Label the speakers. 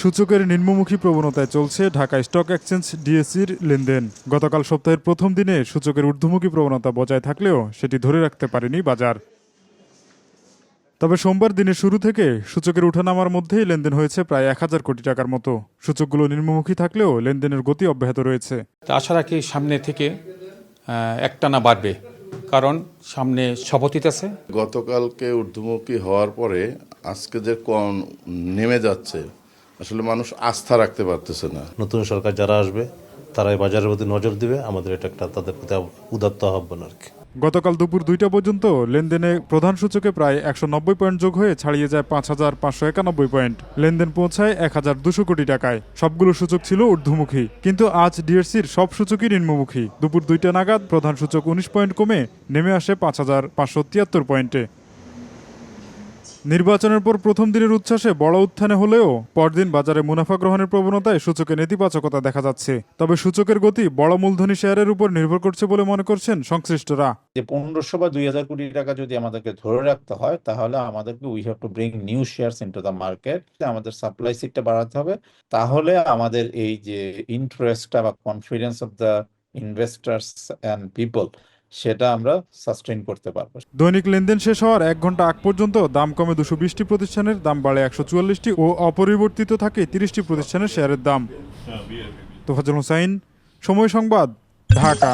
Speaker 1: সূচকের নিম্নমুখী প্রবণতায় চলছে ঢাকা স্টক এক্সচেঞ্জ ডিএসইর লেনদেন। গতকাল সপ্তাহের প্রথম দিনে সূচকের ঊর্ধ্বমুখী প্রবণতা বজায় থাকলেও সেটি ধরে রাখতে পারেনি বাজার। তবে সোমবার দিনের শুরু থেকে সূচকের উঠানামার মধ্যেই লেনদেন হয়েছে প্রায় ১,০০০ কোটি টাকার মতো। সূচকগুলো নিম্নমুখী থাকলেও লেনদেনের গতি অব্যাহত রয়েছে।
Speaker 2: আশা রাখি সামনে থেকে একটানা বাড়বে, কারণ সামনে শপথ আছে।
Speaker 3: গতকালকে ঊর্ধ্বমুখী হওয়ার পরে আজকে যে নেমে যাচ্ছে, আসলে মানুষ আস্থা রাখতে পারতেছে না।
Speaker 4: নতুন সরকার যারা আসবে তারাই বাজারের প্রতি নজর দিবে, আমাদের এটা একটা তাদের প্রতি উদাত্ত আহ্বান আর কি।
Speaker 1: গতকাল দুপুর ২টা পর্যন্ত লেনদেনে প্রধান সূচকে প্রায় ১৯০ পয়েন্ট যোগ হয়ে ছাড়িয়ে যায় ৫,৫৯১ পয়েন্ট। লেনদেন পৌঁছায় ১,২০০ কোটি টাকায়। সবগুলো সূচক ছিল ঊর্ধ্বমুখী, কিন্তু আজ ডিএসইর সব সূচকই নিম্নমুখী। দুপুর ২টা নাগাদ প্রধান সূচক ১৯ পয়েন্ট কমে নেমে আসে ৫,৫৭৩ পয়েন্টে। নির্বাচনের পর প্রথম দিনের উচ্ছ্বাসে বড় উত্থানে হলেও পরদিন বাজারে মুনাফা গ্রহণের প্রবণতায় সূচকে নেতিবাচকতা দেখা যাচ্ছে। তবে সূচকের গতি বড় মূলধনী শেয়ারের উপর নির্ভর করছে বলে মনে করছেন সংশ্লিষ্টরা।
Speaker 5: যে ১৫০০ বা ২,০০০ কোটি টাকা যদি আমাদেরকে ধরে রাখতে হয়, তাহলে আমাদেরকে we have to bring new shares into the market. আমাদের সাপ্লাই সাইডটা বাড়াতে হবে, তাহলে আমাদের এই যে ইন্টারেস্টটা বা confidence of the investors and people, সেটা আমরা সাস্টেইন করতে পারবো।
Speaker 1: দৈনিক লেনদেন শেষ হওয়ার ১ ঘন্টা আগ পর্যন্ত দাম কমে ২২০টি প্রতিষ্ঠানের, দাম বাড়ে ১৪৪টি ও অপরিবর্তিত থাকে ৩০টি প্রতিষ্ঠানের শেয়ারের দাম। তোফাজ্জল হোসাইন, সময় সংবাদ, ঢাকা।